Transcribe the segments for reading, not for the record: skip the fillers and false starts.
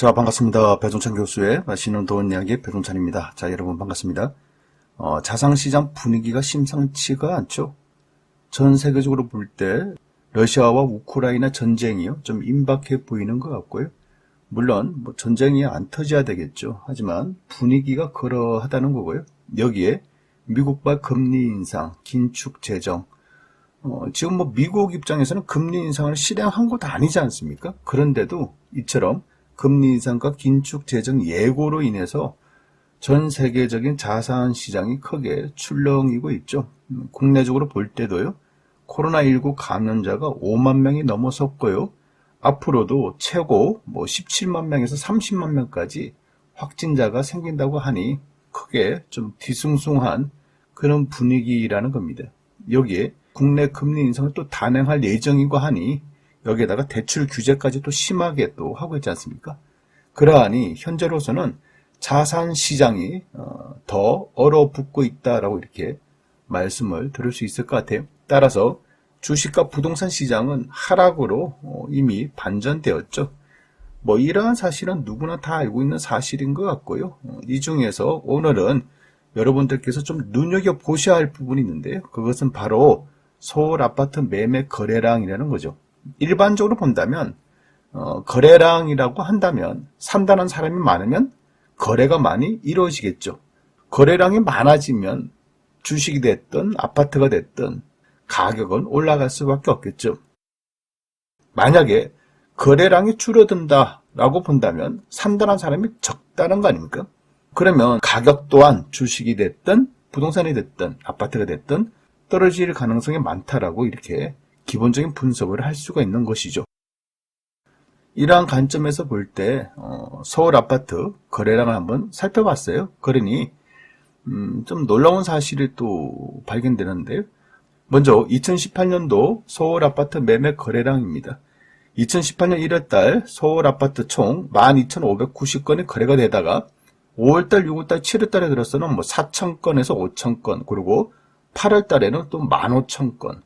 자, 반갑습니다. 배종찬 교수의 맛있는 돈 이야기 배종찬입니다. 자, 여러분 반갑습니다. 자산시장 분위기가 심상치가 않죠. 전 세계적으로 볼 때 러시아와 우크라이나 전쟁이요, 좀 임박해 보이는 것 같고요. 물론 전쟁이 안 터져야 되겠죠. 하지만 분위기가 그러하다는 거고요. 여기에 미국발 금리 인상, 긴축 재정, 지금 미국 입장에서는 금리 인상을 실행한 것도 아니지 않습니까? 그런데도 이처럼 금리 인상과 긴축 재정 예고로 인해서 전 세계적인 자산 시장이 크게 출렁이고 있죠. 국내적으로 볼 때도요, 코로나19 감염자가 5만 명이 넘어섰고요. 앞으로도 최고 17만 명에서 30만 명까지 확진자가 생긴다고 하니 크게 좀 뒤숭숭한 그런 분위기라는 겁니다. 여기에 국내 금리 인상을 또 단행할 예정이고 하니 여기에다가 대출 규제까지 또 심하게 또 하고 있지 않습니까? 그러하니 현재로서는 자산 시장이 더 얼어붙고 있다라고 이렇게 말씀을 드릴 수 있을 것 같아요. 따라서 주식과 부동산 시장은 하락으로 이미 반전되었죠. 이러한 사실은 누구나 다 알고 있는 사실인 것 같고요. 이 중에서 오늘은 여러분들께서 좀 눈여겨보셔야 할 부분이 있는데요. 그것은 바로 서울 아파트 매매 거래량이라는 거죠. 일반적으로 본다면 거래량이라고 한다면 산다는 사람이 많으면 거래가 많이 이루어지겠죠. 거래량이 많아지면 주식이 됐든 아파트가 됐든 가격은 올라갈 수밖에 없겠죠. 만약에 거래량이 줄어든다라고 본다면 산다는 사람이 적다는 거 아닙니까? 그러면 가격 또한 주식이 됐든 부동산이 됐든 아파트가 됐든 떨어질 가능성이 많다라고 이렇게 기본적인 분석을 할 수가 있는 것이죠. 이러한 관점에서 볼 때 서울 아파트 거래량을 한번 살펴봤어요. 그러니 좀 놀라운 사실이 또 발견되는데요. 먼저 2018년도 서울 아파트 매매 거래량입니다. 2018년 1월달 서울 아파트 총 12,590건이 거래가 되다가 5월달, 6월달, 7월달에 들어서는 4,000건에서 5,000건, 그리고 8월달에는 또 15,000건,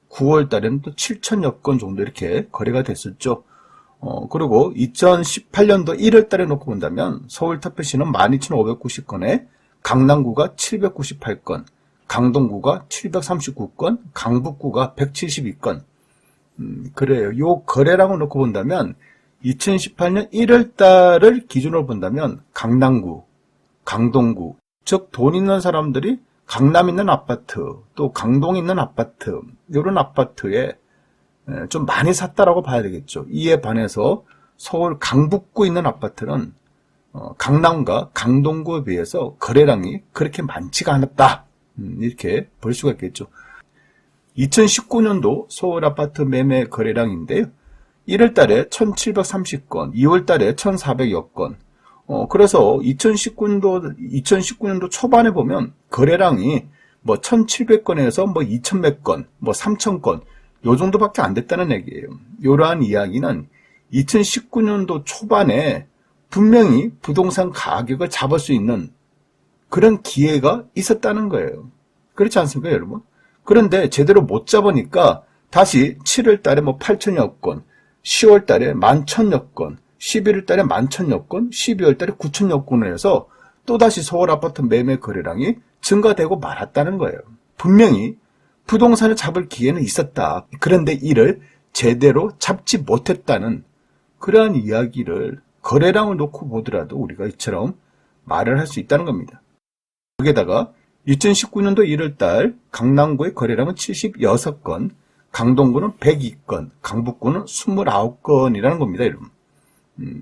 9월달에는 또 7,000여 건 정도 이렇게 거래가 됐었죠. 그리고 2018년도 1월달에 놓고 본다면 서울 특별시는 12,590건에 강남구가 798건, 강동구가 739건, 강북구가 172건. 그래요. 요 거래량을 놓고 본다면 2018년 1월달을 기준으로 본다면 강남구, 강동구, 즉 돈 있는 사람들이 강남 있는 아파트, 또 강동에 있는 아파트, 이런 아파트에 좀 많이 샀다라고 봐야 되겠죠. 이에 반해서 서울 강북구 있는 아파트는 강남과 강동구에 비해서 거래량이 그렇게 많지가 않았다. 이렇게 볼 수가 있겠죠. 2019년도 서울 아파트 매매 거래량인데요. 1월달에 1,730건, 2월달에 1,400여 건. 그래서 2019년도 초반에 보면 거래량이 1,700건에서 2,000몇 건, 3,000건, 요 정도밖에 안 됐다는 얘기예요. 이러한 이야기는 2019년도 초반에 분명히 부동산 가격을 잡을 수 있는 그런 기회가 있었다는 거예요. 그렇지 않습니까, 여러분? 그런데 제대로 못 잡으니까 다시 7월 달에 8,000여 건, 10월 달에 11,000여 건, 11월 달에 11,000여 건, 12월 달에 9,000여 건을 해서 또다시 서울 아파트 매매 거래량이 증가되고 말았다는 거예요. 분명히 부동산을 잡을 기회는 있었다. 그런데 이를 제대로 잡지 못했다는 그러한 이야기를 거래량을 놓고 보더라도 우리가 이처럼 말을 할 수 있다는 겁니다. 여기에다가 2019년도 1월달 강남구의 거래량은 76건, 강동구는 102건, 강북구는 29건이라는 겁니다, 여러분.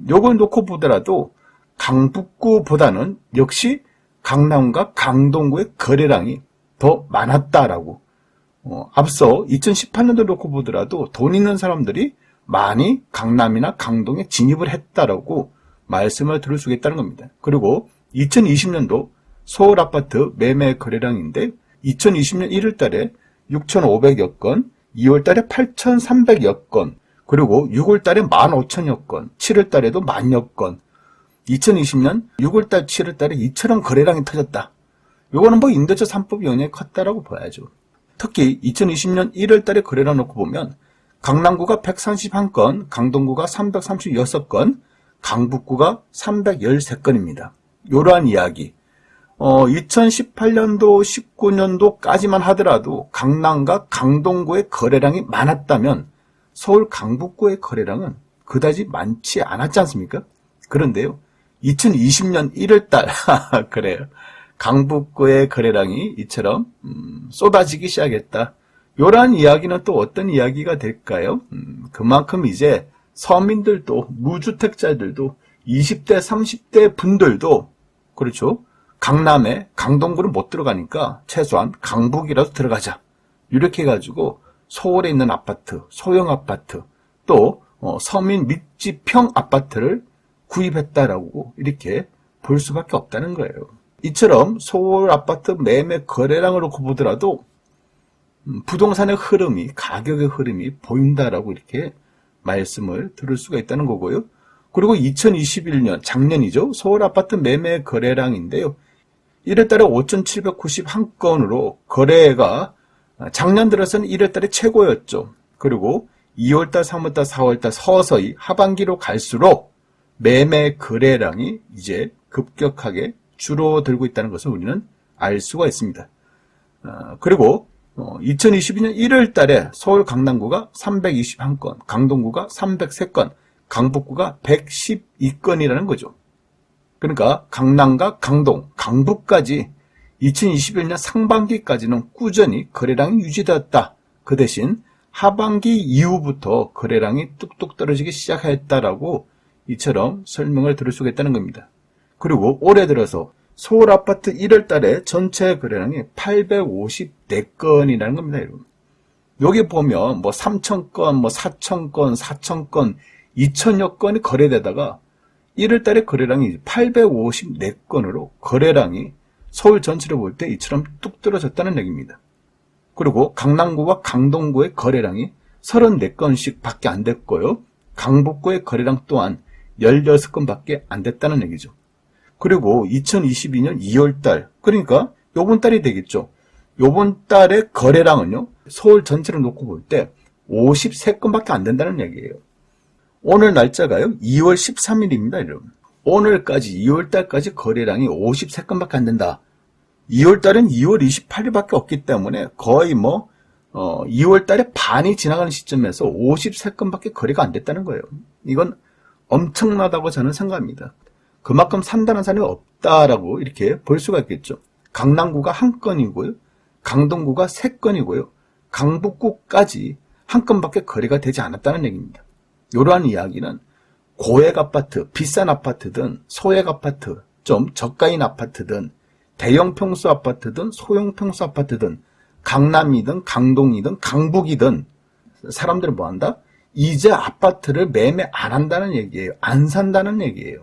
요걸 놓고 보더라도 강북구보다는 역시 강남과 강동구의 거래량이 더 많았다라고. 앞서 2018년도 놓고 보더라도 돈 있는 사람들이 많이 강남이나 강동에 진입을 했다라고 말씀을 드릴 수 있다는 겁니다. 그리고 2020년도 서울 아파트 매매 거래량인데 2020년 1월 달에 6,500여 건, 2월 달에 8,300여 건, 그리고 6월 달에 15,000여 건, 7월 달에도 10,000여 건. 2020년 6월 달, 7월 달에 이처럼 거래량이 터졌다. 요거는 임대차 3법 영향이 컸다라고 봐야죠. 특히 2020년 1월 달에 거래량 놓고 보면 강남구가 131건, 강동구가 336건, 강북구가 313건입니다. 이러한 이야기. 2018년도, 19년도까지만 하더라도 강남과 강동구의 거래량이 많았다면 서울 강북구의 거래량은 그다지 많지 않았지 않습니까? 그런데요, 2020년 1월달 그래요. 강북구의 거래량이 이처럼 쏟아지기 시작했다. 이러한 이야기는 또 어떤 이야기가 될까요? 그만큼 이제 서민들도 무주택자들도 20대 30대 분들도 그렇죠. 강남에 강동구를 못 들어가니까 최소한 강북이라도 들어가자. 이렇게 해가지고 서울에 있는 아파트, 소형 아파트, 또 서민密집형 아파트를 구입했다라고 이렇게 볼 수밖에 없다는 거예요. 이처럼 서울 아파트 매매 거래량을 놓고 보더라도 부동산의 흐름이, 가격의 흐름이 보인다라고 이렇게 말씀을 들을 수가 있다는 거고요. 그리고 2021년 작년이죠. 서울 아파트 매매 거래량인데요. 1월달에 5,791건으로 거래가 작년 들어서는 1월달에 최고였죠. 그리고 2월달, 3월달, 4월달 서서히 하반기로 갈수록 매매 거래량이 이제 급격하게 줄어들고 있다는 것을 우리는 알 수가 있습니다. 그리고 2022년 1월달에 서울 강남구가 321건, 강동구가 303건, 강북구가 112건이라는 거죠. 그러니까 강남과 강동, 강북까지 2021년 상반기까지는 꾸준히 거래량이 유지되었다. 그 대신 하반기 이후부터 거래량이 뚝뚝 떨어지기 시작했다라고 이처럼 설명을 들을 수가 있다는 겁니다. 그리고 올해 들어서 서울 아파트 1월 달에 전체 거래량이 854건이라는 겁니다, 여러분. 여기 보면 3,000건, 4,000건, 4,000건, 2,000여 건이 거래되다가 1월 달에 거래량이 854건으로 거래량이 서울 전체를 볼 때 이처럼 뚝 떨어졌다는 얘기입니다. 그리고 강남구와 강동구의 거래량이 34건씩 밖에 안 됐고요. 강북구의 거래량 또한 16건밖에 안 됐다는 얘기죠. 그리고 2022년 2월달, 그러니까 요번 달이 되겠죠. 요번 달의 거래량은요, 서울 전체를 놓고 볼 때 53건밖에 안 된다는 얘기예요. 오늘 날짜가요, 2월 13일입니다, 여러분. 오늘까지, 2월달까지 거래량이 53건밖에 안 된다. 2월달은 2월 28일밖에 없기 때문에 거의 2월달에 반이 지나가는 시점에서 53건밖에 거래가 안 됐다는 거예요. 이건 엄청나다고 저는 생각합니다. 그만큼 산다는 사람이 없다라고 이렇게 볼 수가 있겠죠. 강남구가 1건이고요. 강동구가 3건이고요. 강북구까지 1건밖에 거래가 되지 않았다는 얘기입니다. 이러한 이야기는 고액 아파트, 비싼 아파트든 소액 아파트, 좀 저가인 아파트든 대형 평수 아파트든 소형 평수 아파트든 강남이든 강동이든 강북이든 사람들은 뭐 한다? 이제 아파트를 매매 안 한다는 얘기예요. 안 산다는 얘기예요.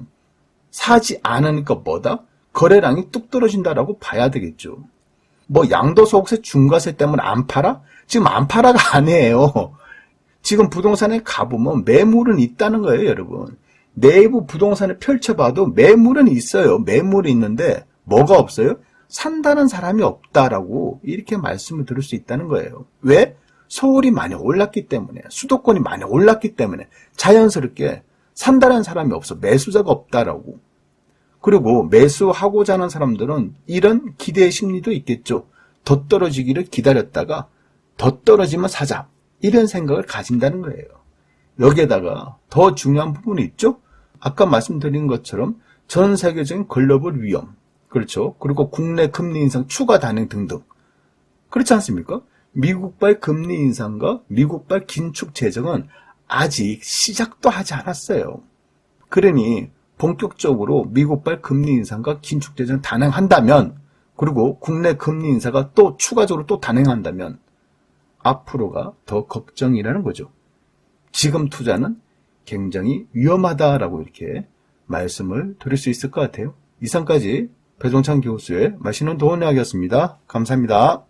사지 않으니까 뭐다? 거래량이 뚝 떨어진다라고 봐야 되겠죠. 양도소득세 중과세 때문에 안 팔아? 지금 안 팔아가 아니에요. 지금 부동산에 가보면 매물은 있다는 거예요, 여러분. 내부 부동산을 펼쳐봐도 매물은 있어요. 매물이 있는데 뭐가 없어요? 산다는 사람이 없다라고 이렇게 말씀을 들을 수 있다는 거예요. 왜? 서울이 많이 올랐기 때문에, 수도권이 많이 올랐기 때문에 자연스럽게 산다는 사람이 없어. 매수자가 없다라고. 그리고 매수하고자 하는 사람들은 이런 기대의 심리도 있겠죠. 더 떨어지기를 기다렸다가 더 떨어지면 사자. 이런 생각을 가진다는 거예요. 여기에다가 더 중요한 부분이 있죠. 아까 말씀드린 것처럼 전 세계적인 글로벌 위험, 그렇죠. 그리고 국내 금리 인상 추가 단행 등등. 그렇지 않습니까? 미국발 금리 인상과 미국발 긴축 재정은 아직 시작도 하지 않았어요. 그러니 본격적으로 미국발 금리 인상과 긴축 재정 단행한다면, 그리고 국내 금리 인사가 또 추가적으로 또 단행한다면 앞으로가 더 걱정이라는 거죠. 지금 투자는 굉장히 위험하다라고 이렇게 말씀을 드릴 수 있을 것 같아요. 이상까지 배종찬 교수의 맛있는 도움 이야기였습니다. 감사합니다.